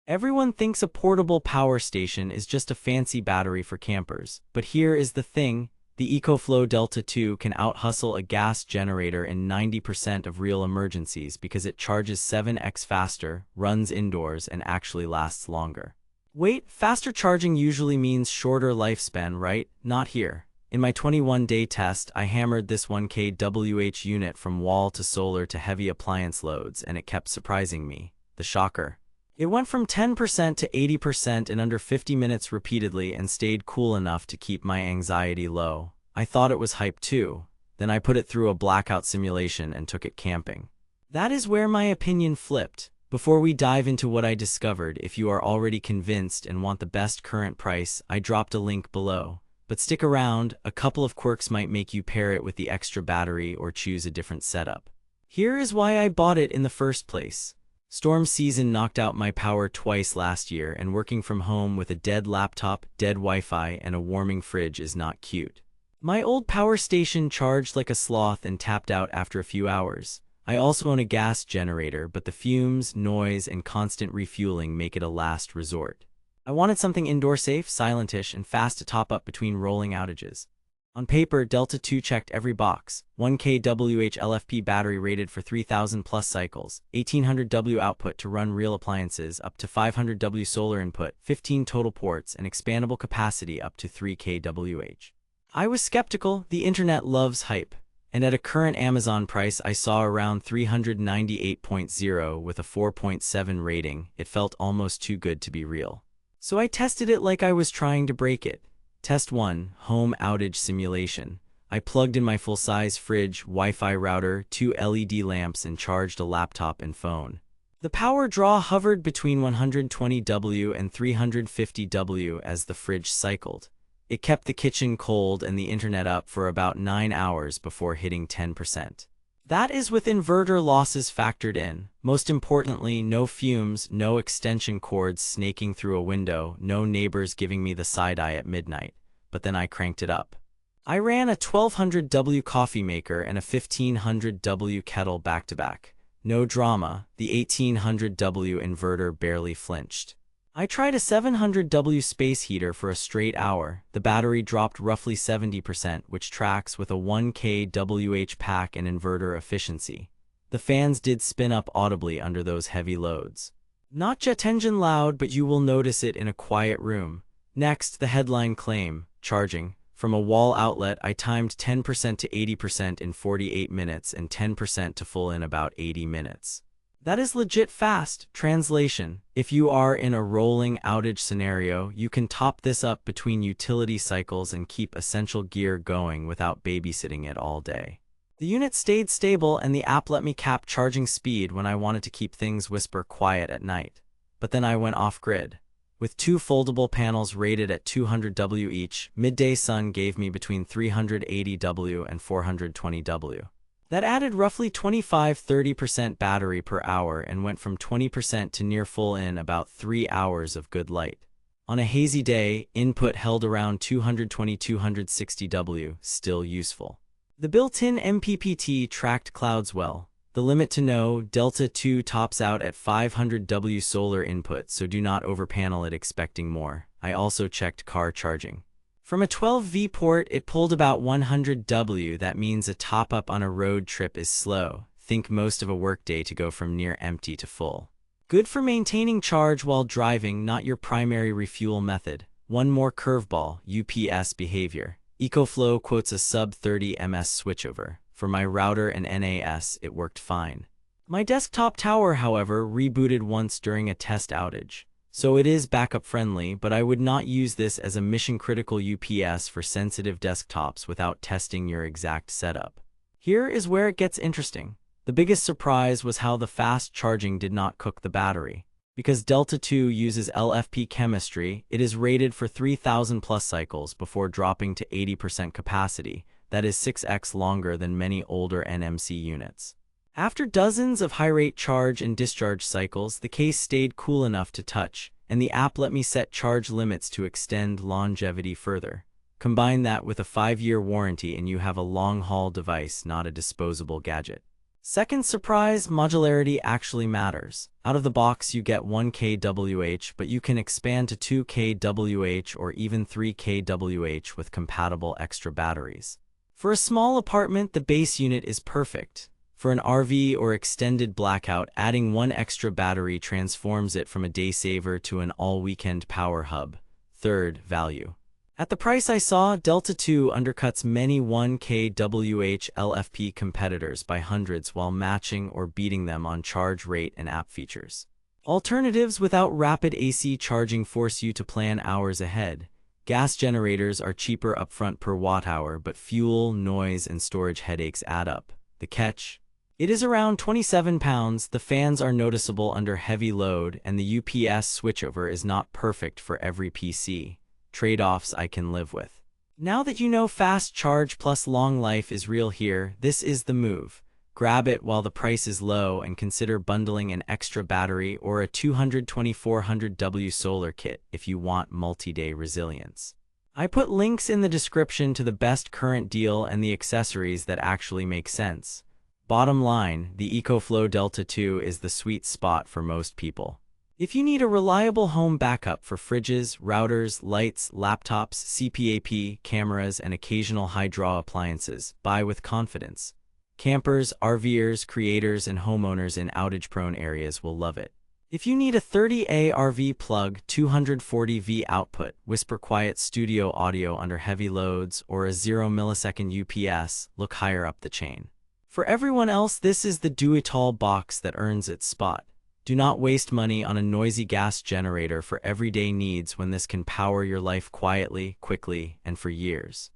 Everyone thinks a portable power station is just a fancy battery for campers, but here is the thing. The EcoFlow DELTA 2 can out-hustle a gas generator in 90% of real emergencies because it charges 7x faster, runs indoors, and actually lasts longer. Wait, faster charging usually means shorter lifespan, right? Not here. In my 21-day test, I hammered this 1 kWh unit from wall to solar to heavy appliance loads, and it kept surprising me. The shocker. It went from 10% to 80% in under 50 minutes repeatedly and stayed cool enough to keep my anxiety low. I thought it was hype too. Then I put it through a blackout simulation and took it camping. That is where my opinion flipped. Before we dive into what I discovered, if you are already convinced and want the best current price, I dropped a link below. But stick around, a couple of quirks might make you pair it with the extra battery or choose a different setup. Here is why I bought it in the first place. Storm season knocked out my power twice last year, and working from home with a dead laptop, dead Wi-Fi, and a warming fridge is not cute. My old power station charged like a sloth and tapped out after a few hours. I also own a gas generator, but the fumes, noise, and constant refueling make it a last resort. I wanted something indoor safe, silentish, and fast to top up between rolling outages. On paper, Delta 2 checked every box. 1 kWh LFP battery rated for 3,000 plus cycles, 1800 W output to run real appliances, up to 500 W solar input, 15 total ports, and expandable capacity up to 3 kWh. I was skeptical. The internet loves hype. And at a current Amazon price I saw around 398.0 with a 4.7 rating, it felt almost too good to be real. So I tested it like I was trying to break it. Test 1, Home Outage Simulation. I plugged in my full-size fridge, Wi-Fi router, 2 LED lamps, and charged a laptop and phone. The power draw hovered between 120 W and 350 W as the fridge cycled. It kept the kitchen cold and the internet up for about 9 hours before hitting 10%. That is with inverter losses factored in. Most importantly, no fumes, no extension cords snaking through a window, no neighbors giving me the side-eye at midnight. But then I cranked it up. I ran a 1200 W coffee maker and a 1500 W kettle back-to-back. No drama, the 1800 W inverter barely flinched. I tried a 700 W space heater for a straight hour. The battery dropped roughly 70%, which tracks with a 1 kWh pack and inverter efficiency. The fans did spin up audibly under those heavy loads. Not jet engine loud, but you will notice it in a quiet room. Next, the headline claim, charging. From a wall outlet, I timed 10% to 80% in 48 minutes and 10% to full in about 80 minutes. That is legit fast. Translation: if you are in a rolling outage scenario, you can top this up between utility cycles and keep essential gear going without babysitting it all day. The unit stayed stable and the app let me cap charging speed when I wanted to keep things whisper quiet at night. But then I went off-grid. With 2 foldable panels rated at 200 W each, midday sun gave me between 380 W and 420 W. That added roughly 25–30% battery per hour and went from 20% to near full in about 3 hours of good light. On a hazy day, input held around 220–260 W, still useful. The built-in MPPT tracked clouds well. The limit to know, Delta 2 tops out at 500 W solar input, so do not overpanel it expecting more. I also checked car charging. From a 12V port, it pulled about 100 W. That means a top-up on a road trip is slow. Think most of a workday to go from near empty to full. Good for maintaining charge while driving, not your primary refuel method. One more curveball, UPS behavior. EcoFlow quotes a sub-30 ms switchover. For my router and NAS, it worked fine. My desktop tower, however, rebooted once during a test outage. So it is backup friendly, but I would not use this as a mission-critical UPS for sensitive desktops without testing your exact setup. Here is where it gets interesting. The biggest surprise was how the fast charging did not cook the battery. Because Delta 2 uses LFP chemistry, it is rated for 3,000 plus cycles before dropping to 80% capacity. That is 6x longer than many older NMC units. After dozens of high-rate charge and discharge cycles, the case stayed cool enough to touch, and the app let me set charge limits to extend longevity further. Combine that with a 5-year warranty and you have a long-haul device, not a disposable gadget. Second surprise, modularity actually matters. Out of the box you get 1 kWh, but you can expand to 2 kWh or even 3 kWh with compatible extra batteries. For a small apartment, the base unit is perfect. For an RV or extended blackout, adding one extra battery transforms it from a day saver to an all-weekend power hub. Third, value. At the price I saw, Delta 2 undercuts many 1 kWh LFP competitors by hundreds while matching or beating them on charge rate and app features. Alternatives without rapid AC charging force you to plan hours ahead. Gas generators are cheaper upfront per watt-hour, but fuel, noise, and storage headaches add up. The catch? It is around 27 pounds, the fans are noticeable under heavy load, and the UPS switchover is not perfect for every PC. Trade-offs I can live with. Now that you know fast charge plus long life is real here, this is the move. Grab it while the price is low and consider bundling an extra battery or a 22400W solar kit if you want multi-day resilience. I put links in the description to the best current deal and the accessories that actually make sense. Bottom line, the EcoFlow Delta 2 is the sweet spot for most people. If you need a reliable home backup for fridges, routers, lights, laptops, CPAP, cameras, and occasional high-draw appliances, buy with confidence. Campers, RVers, creators, and homeowners in outage-prone areas will love it. If you need a 30A RV plug, 240V output, whisper-quiet studio audio under heavy loads, or a 0-millisecond UPS, look higher up the chain. For everyone else, this is the do-it-all box that earns its spot. Do not waste money on a noisy gas generator for everyday needs when this can power your life quietly, quickly, and for years.